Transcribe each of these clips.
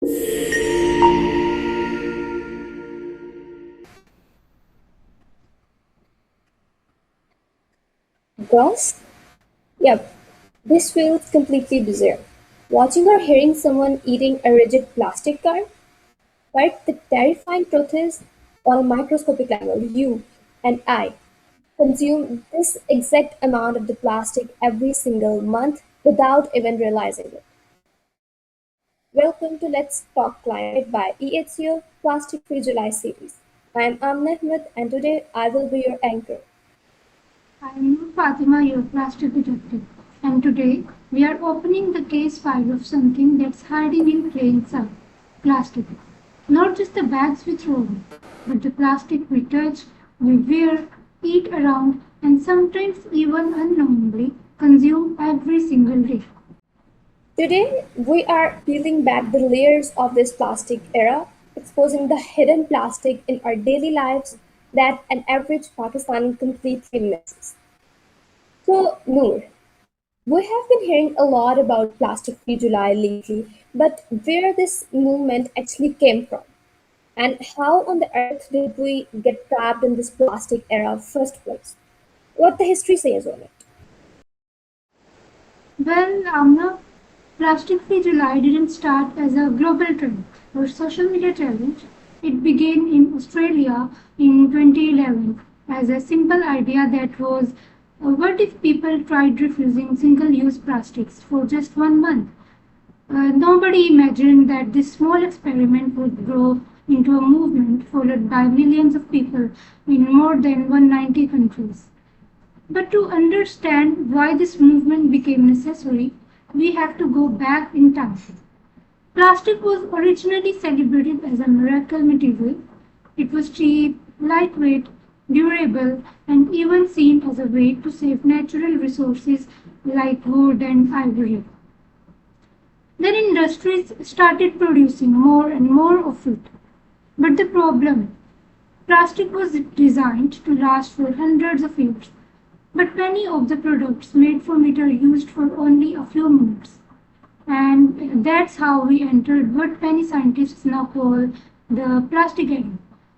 Gross? Yep, this feels completely bizarre. Watching or hearing someone eating a rigid plastic card? But the terrifying truth is, on a microscopic level, you and I consume this exact amount of the plastic every single month without even realizing it. Welcome to Let's Talk Climate by EHCO Plastic Free July series. I am Amna Ahmed and today I will be your anchor. I'm Fatima, your plastic detective, and today we are opening the case file of something that's hiding in plain sight plastic. Not just the bags we throw away, but the plastic we touch, we wear, eat around, and sometimes even unknowingly consume every single day. Today we are peeling back the layers of this plastic era, exposing the hidden plastic in our daily lives that an average Pakistani completely misses. So, Noor, we have been hearing a lot about Plastic Free July lately, but where this movement actually came from, and how on the earth did we get trapped in this plastic era first place? What the history says on it. Well, Amna, Plastic Free July didn't start as a global trend or social media challenge. It began in Australia in 2011 as a simple idea that was what if people tried refusing single use plastics for just 1 month? Nobody imagined that this small experiment would grow into a movement followed by millions of people in more than 190 countries. But to understand why this movement became necessary, we have to go back in time. Plastic was originally celebrated as a miracle material. It was cheap, lightweight, durable, and even seen as a way to save natural resources like wood and ivory. Then industries started producing more and more of it. But the problem, plastic was designed to last for hundreds of years. But many of the products made from it are used for only a few minutes. And that's how we entered what many scientists now call the plastic age,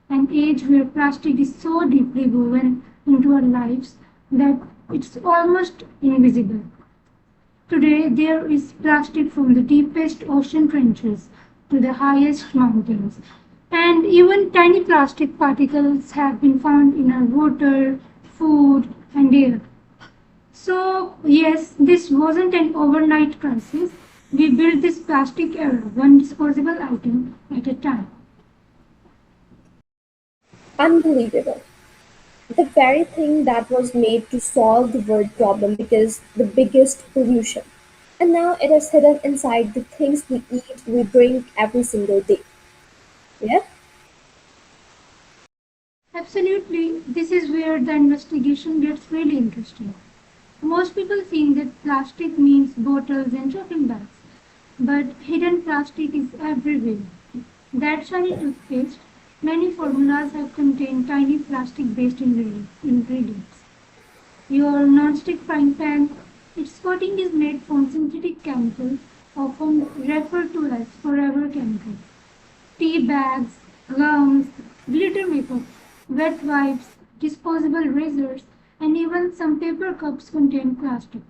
an age where plastic is so deeply woven into our lives that it's almost invisible. Today, there is plastic from the deepest ocean trenches to the highest mountains. And even tiny plastic particles have been found in our water, food, and air. So, yes, this wasn't an overnight crisis. We built this plastic era, one disposable item at a time. Unbelievable. The very thing that was made to solve the world problem because the biggest pollution. And now it is hidden inside the things we eat, we drink every single day. Yeah? Absolutely, this is where the investigation gets really interesting. Most people think that plastic means bottles and shopping bags, but hidden plastic is everywhere. That shiny toothpaste, many formulas have contained tiny plastic-based ingredients. Your non-stick frying pan, its coating is made from synthetic chemicals, often referred to as forever chemicals. Tea bags, gums, glitter makeup, wet wipes, disposable razors, and even some paper cups contain plastic.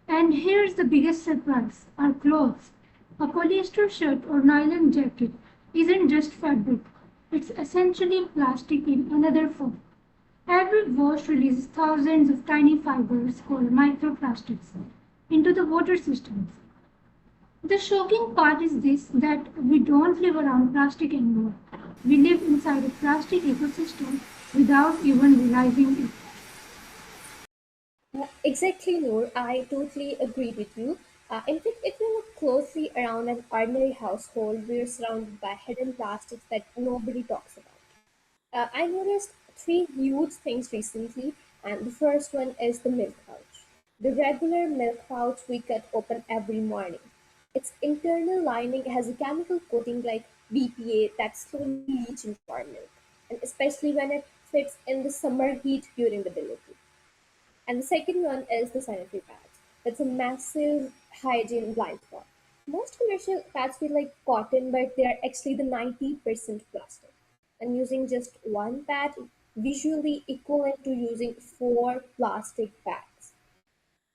And here's the biggest surprise our clothes. A polyester shirt or nylon jacket isn't just fabric, it's essentially plastic in another form. Every wash releases thousands of tiny fibers called microplastics into the water systems. The shocking part is this that we don't live around plastic anymore. We live inside a plastic ecosystem without even realizing it. Exactly, Noor. I totally agree with you. In fact, if you look closely around an ordinary household, we're surrounded by hidden plastics that nobody talks about. I noticed three huge things recently, and the first one is the milk pouch. The regular milk pouch we cut open every morning. Its internal lining has a chemical coating like BPA that slowly leaches into our milk, and especially when it sits in the summer heat during the delivery. And the second one is the sanitary pads. It's a massive hygiene blind spot. Most commercial pads feel like cotton, but they are actually the 90% plastic. And using just one pad visually equivalent to using four plastic bags.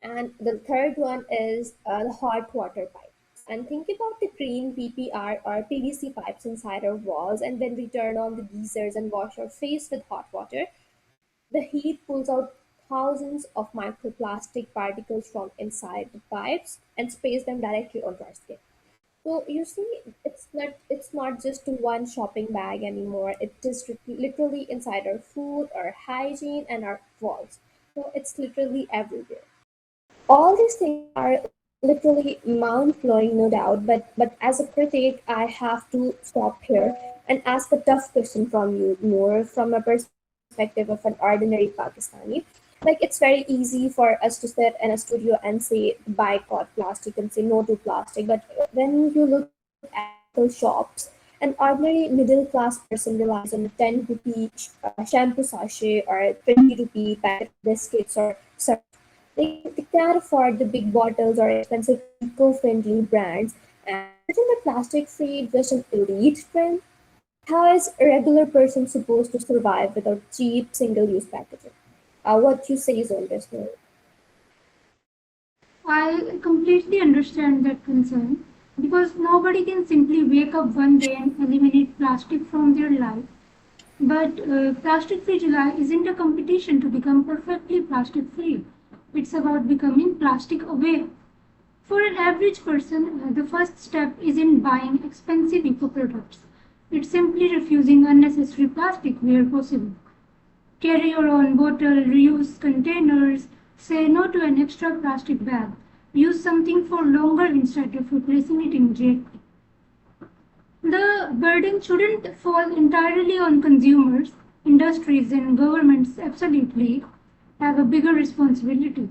And the third one is the hot water pipe. And think about the green PPR or PVC pipes inside our walls. And when we turn on the geysers and wash our face with hot water, the heat pulls out thousands of microplastic particles from inside the pipes and sprays them directly onto our skin. So you see, it's not just one shopping bag anymore. It is literally inside our food, our hygiene, and our walls. So it's literally everywhere. All these things are literally mind blowing, no doubt. But as a critic, I have to stop here and ask a tough question from you, more from a perspective of an ordinary Pakistani. Like it's very easy for us to sit in a studio and say boycott plastic and say no to plastic. But when you look at local shops, an ordinary middle class person relies on a 10 rupee shampoo sachet or a 20 rupee packet of biscuits or syrup. They can't afford the big bottles or expensive eco-friendly brands. And isn't the plastic free just an elite trend? How is a regular person supposed to survive without cheap single-use packaging? What you say is on this note? I completely understand that concern because nobody can simply wake up one day and eliminate plastic from their life. But Plastic Free July isn't a competition to become perfectly plastic free. It's about becoming plastic aware. For an average person, the first step isn't buying expensive eco products. It's simply refusing unnecessary plastic where possible. Carry your own bottle, reuse containers, say no to an extra plastic bag. Use something for longer instead of replacing it immediately. The burden shouldn't fall entirely on consumers. Industries and governments absolutely have a bigger responsibility.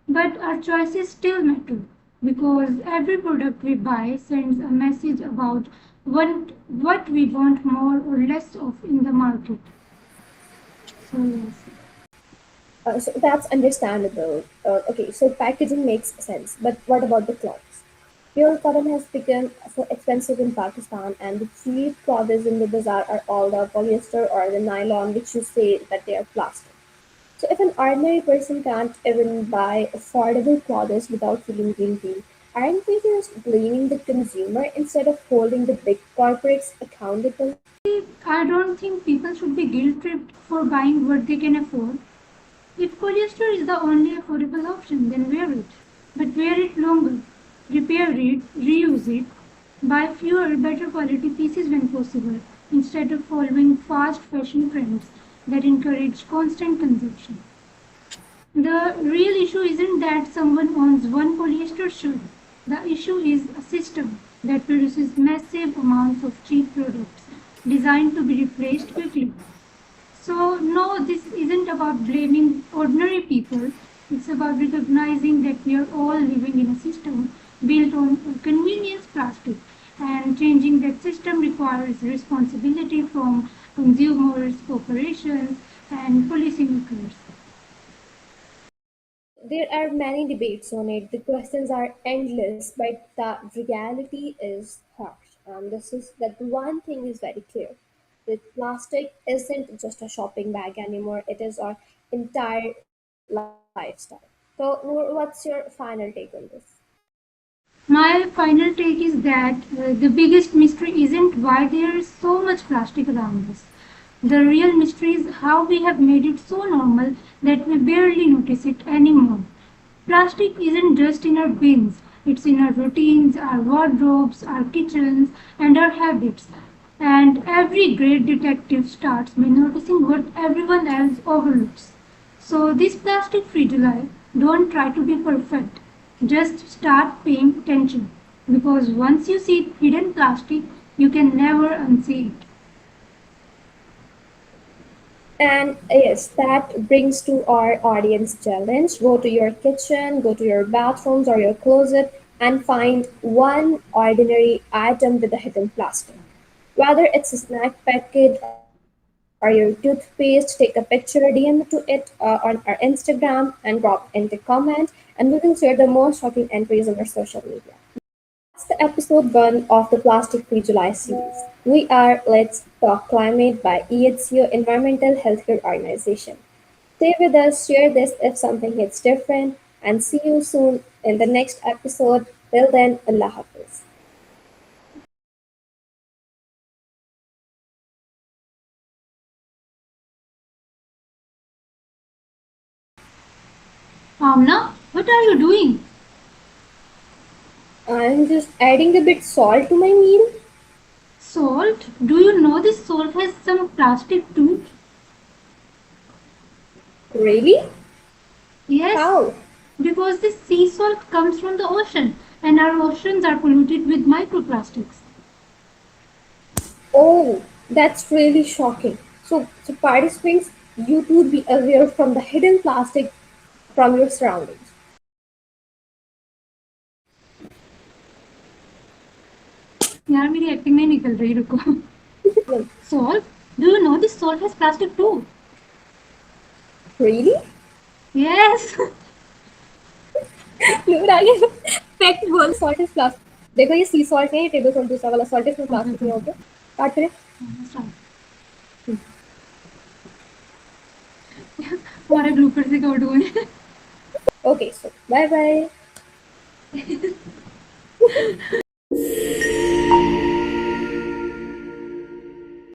But our choices still matter because every product we buy sends a message about what we want more or less of in the market. So, yes. So that's understandable. Okay, so packaging makes sense, but what about the clothes? Pure cotton has become so expensive in Pakistan, and the cheap clothes in the bazaar are all the polyester or the nylon, which you say that they are plastic. So if an ordinary person can't even buy affordable clothes without feeling guilty, aren't we just blaming the consumer instead of holding the big corporates accountable? I don't think people should be guilt tripped for buying what they can afford. If polyester is the only affordable option, then wear it. But wear it longer. Repair it, reuse it. Buy fewer, better quality pieces when possible, instead of following fast fashion trends that encourage constant consumption. The real issue isn't that someone owns one polyester shirt. The issue is a system that produces massive amounts of cheap products designed to be replaced quickly. So, no, this isn't about blaming ordinary people. It's about recognizing that we are all living in a system built on convenience plastic, and changing that system requires responsibility from consumers, corporations, and policymakers. There are many debates on it. The questions are endless, but the reality is harsh. And this is that the one thing is very clear. That plastic isn't just a shopping bag anymore. It is our entire lifestyle. So, Noor, what's your final take on this? My final take is that the biggest mystery isn't why there is so much plastic around us. The real mystery is how we have made it so normal that we barely notice it anymore. Plastic isn't just in our bins, it's in our routines, our wardrobes, our kitchens, and our habits. And every great detective starts by noticing what everyone else overlooks. So, this plastic free July, don't try to be perfect. Just start paying attention. Because once you see hidden plastic, you can never unsee it. And yes, that brings to our audience challenge. Go to your kitchen, go to your bathrooms or your closet, and find one ordinary item with a hidden plastic. Whether it's a snack packet or your toothpaste, take a picture, DM to it on our Instagram, and drop in the comment, and we will share the most shocking entries on our social media. Bye. episode 1 of the Plastic Free July series. We are Let's Talk Climate by EHCO Environmental Healthcare Organization. Stay with us, share this if something hits different, and see you soon in the next episode. Till then, Allah Hafiz. Amna, what are you doing? I'm just adding a bit salt to my meal. Salt? Do you know this salt has some plastic too? Really? Yes, How? because this sea salt comes from the ocean and our oceans are polluted with microplastics. Oh, that's really shocking. So participants, you too be aware from the hidden plastic from your surroundings. यार मेरी acting नहीं निकल रही रुको Salt? Do you know this salt has plastic too? Really? Yes. फिर आगे fact बोल salt is plastic देखो ये सी सॉल्ट है ये टेबल सॉल्ट दूसरा वाला सॉल्ट है इसमें Okay, प्लास्टिक okay. नहीं होते काट फिर हमारे ब्लूपर से कवर हुए ओके सो बाय बाय